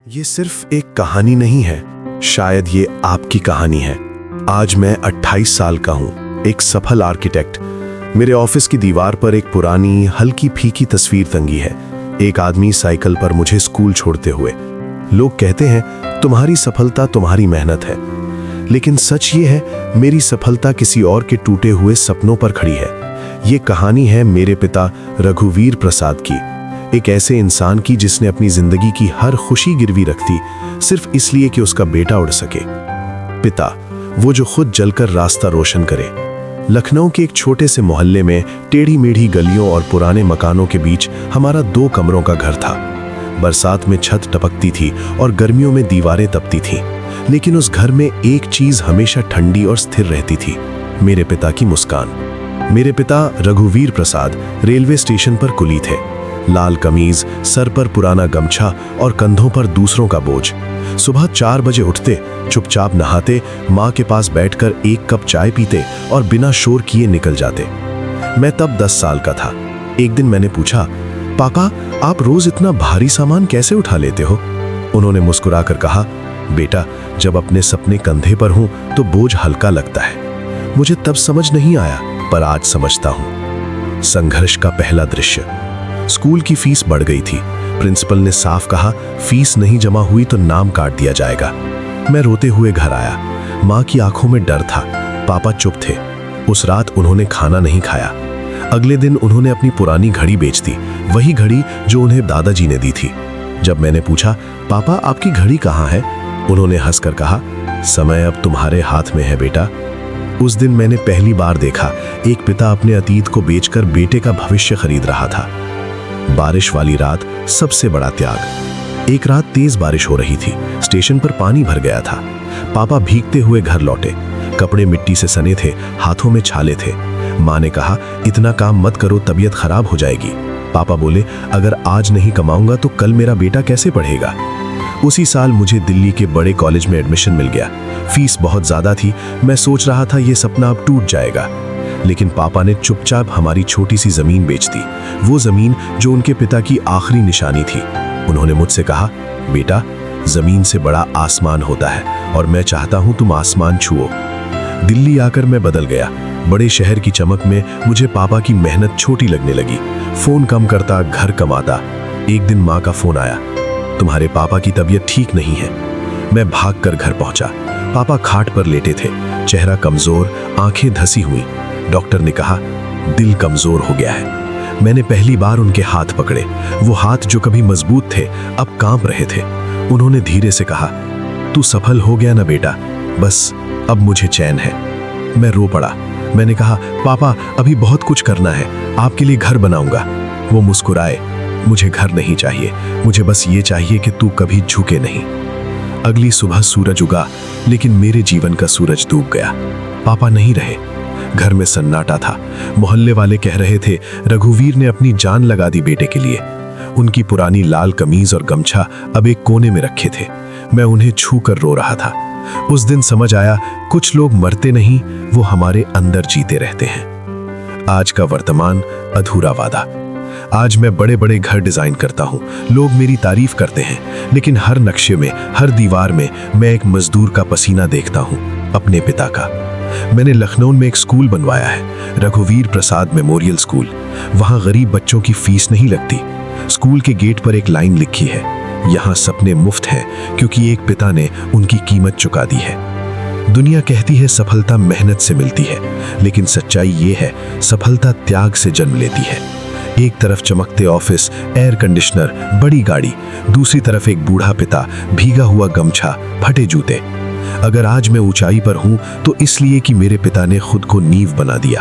ये सिर्फ एक कहानी नहीं है, शायद ये आपकी कहानी है। आज मैं 28 साल का हूँ, एक सफल आर्किटेक्ट। मेरे ऑफिस की दीवार पर एक पुरानी हल्की फीकी तस्वीर तंगी है, एक आदमी साइकिल पर मुझे स्कूल छोड़ते हुए। लोग कहते हैं तुम्हारी सफलता तुम्हारी मेहनत है, लेकिन सच ये है मेरी सफलता किसी और के टूटे हुए सपनों पर खड़ी है। ये कहानी है मेरे पिता रघुवीर प्रसाद की, एक ऐसे इंसान की जिसने अपनी जिंदगी की हर खुशी गिरवी रख दी सिर्फ इसलिए कि उसका बेटा उड़ सके। पिता, वो जो खुद जलकर रास्ता रोशन करे। लखनऊ के एक छोटे से मोहल्ले में टेढ़ी मेढ़ी गलियों और पुराने मकानों के बीच हमारा 2 कमरों का घर था। बरसात में छत टपकती थी और गर्मियों में दीवारें तपती थीं, लेकिन उस घर में एक चीज हमेशा ठंडी और स्थिर रहती थी, मेरे पिता की मुस्कान। मेरे पिता रघुवीर प्रसाद रेलवे स्टेशन पर कुली थे। लाल कमीज, सर पर पुराना गमछा और कंधों पर दूसरों का बोझ। सुबह 4 बजे उठते, चुपचाप नहाते, माँ के पास बैठकर 1 कप चाय पीते और बिना शोर किए निकल जाते। मैं तब 10 साल का था। एक दिन मैंने पूछा, पापा आप रोज इतना भारी सामान कैसे उठा लेते हो? उन्होंने मुस्कुराकर कहा, बेटा जब अपने सपने कंधे पर हूं तो बोझ हल्का लगता है। मुझे तब समझ नहीं आया, पर आज समझता हूं। संघर्ष का पहला दृश्य। स्कूल की फीस बढ़ गई थी। प्रिंसिपल ने साफ कहा, फीस नहीं जमा हुई तो नाम काट दिया जाएगा। मैं रोते हुए घर आया। माँ की आंखों में डर था, पापा चुप थे। उस रात उन्होंने खाना नहीं खाया। अगले दिन उन्होंने अपनी पुरानी घड़ी बेच दी, वही घड़ी जो उन्हें दादाजी ने दी थी। जब मैंने पूछा, पापा आपकी घड़ी कहाँ है? उन्होंने हंसकर कहा, समय अब तुम्हारे हाथ में है बेटा। उस दिन मैंने पहली बार देखा एक पिता अपने अतीत को बेचकर बेटे का भविष्य खरीद रहा था। बारिश वाली रात, सबसे बड़ा त्याग। एक रात तेज बारिश हो रही थी, स्टेशन पर पानी भर गया था। पापा भीगते हुए घर लौटे, कपड़े मिट्टी से सने थे, हाथों में छाले थे। माँ ने कहा, इतना काम मत करो, तबीयत खराब हो जाएगी। पापा बोले, अगर आज नहीं कमाऊंगा तो कल मेरा बेटा कैसे पढ़ेगा? उसी साल मुझे दिल्ली के बड़े कॉलेज में एडमिशन मिल गया। फीस बहुत ज्यादा थी। मैं सोच रहा था ये सपना अब टूट जाएगा, लेकिन पापा ने चुपचाप हमारी छोटी सी जमीन बेच दी, वो जमीन जो उनके पिता की आखिरी निशानी थी। उन्होंने मुझसे कहा, बेटा जमीन से बड़ा आसमान होता है और मैं चाहता हूं तुम आसमान छुओ। दिल्ली आकर मैं बदल गया। बड़े शहर की चमक में मुझे पापा की मेहनत छोटी लगने लगी। फोन कम करता, घर कमाता। एक दिन माँ का फोन आया, तुम्हारे पापा की तबीयत ठीक नहीं है। मैं भागकर घर पहुंचा। पापा खाट पर लेटे थे, चेहरा कमजोर, आंखें धसी हुई। डॉक्टर ने कहा, दिल कमजोर हो गया है। मैंने पहली बार उनके हाथ पकड़े। वो हाथ जो कभी मजबूत थे अब कांप रहे थे। उन्होंने धीरे से कहा, तू सफल हो गया ना बेटा, बस अब मुझे चैन है। मैं रो पड़ा। मैंने कहा, पापा अभी बहुत कुछ करना है, आपके लिए घर बनाऊंगा। वो मुस्कुराए, मुझे घर नहीं चाहिए, मुझे बस ये चाहिए कि तू कभी झुके नहीं। अगली सुबह सूरज उगा, लेकिन मेरे जीवन का सूरज डूब गया। पापा नहीं रहे। घर में सन्नाटा था। मोहल्ले वाले कह रहे थे, रघुवीर ने अपनी जान लगा दी बेटे के लिए। उनकी पुरानी लाल कमीज और गमछा अब एक कोने में रखे थे। मैं उन्हें छूकर रो रहा था। उस दिन समझ आया, कुछ लोग मरते नहीं, वो हमारे अंदर जीते रहते हैं। आज का वर्तमान अधूरा वादा। आज मैं बड़े बड़े घर डिजाइन करता हूँ, लोग मेरी तारीफ करते हैं, लेकिन हर नक्शे में, हर दीवार में मैं एक मजदूर का पसीना देखता हूँ, अपने पिता का। मैंने लखनऊ में एक स्कूल बनवाया है, रघुवीर प्रसाद मेमोरियल स्कूल। वहाँ गरीब बच्चों की फीस नहीं लगती। स्कूल के गेट पर एक लाइन लिखी है, यहाँ सपने मुफ्त हैं क्योंकि एक पिता ने उनकी कीमत चुका दी है। दुनिया कहती है सफलता मेहनत से मिलती है, लेकिन सच्चाई ये है, सफलता त्याग से जन्म लेती है। एक तरफ चमकते ऑफिस, एयर कंडीशनर, बड़ी गाड़ी, दूसरी तरफ एक बूढ़ा पिता, भीगा हुआ गमछा, फटे जूते। अगर आज मैं ऊंचाई पर हूं तो इसलिए कि मेरे पिता ने खुद को नींव बना दिया।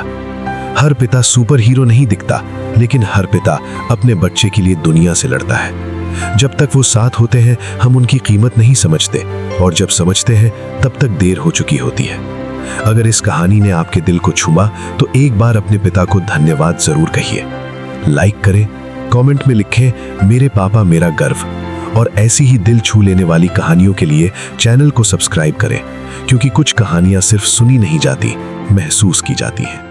हर पिता सुपर हीरो नहीं दिखता, लेकिन हर पिता अपने बच्चे के लिए दुनिया से लड़ता है। जब तक वो साथ होते हैं हम उनकी कीमत नहीं समझते, और जब समझते हैं तब तक देर हो चुकी होती है। अगर इस कहानी ने आपके दिल को छुआ तो एक बार अपने पिता को धन्यवाद जरूर कहिए। लाइक करें, कमेंट में लिखें, मेरे पापा मेरा गर्व। और ऐसी ही दिल छू लेने वाली कहानियों के लिए चैनल को सब्सक्राइब करें, क्योंकि कुछ कहानियां सिर्फ सुनी नहीं जाती, महसूस की जाती हैं।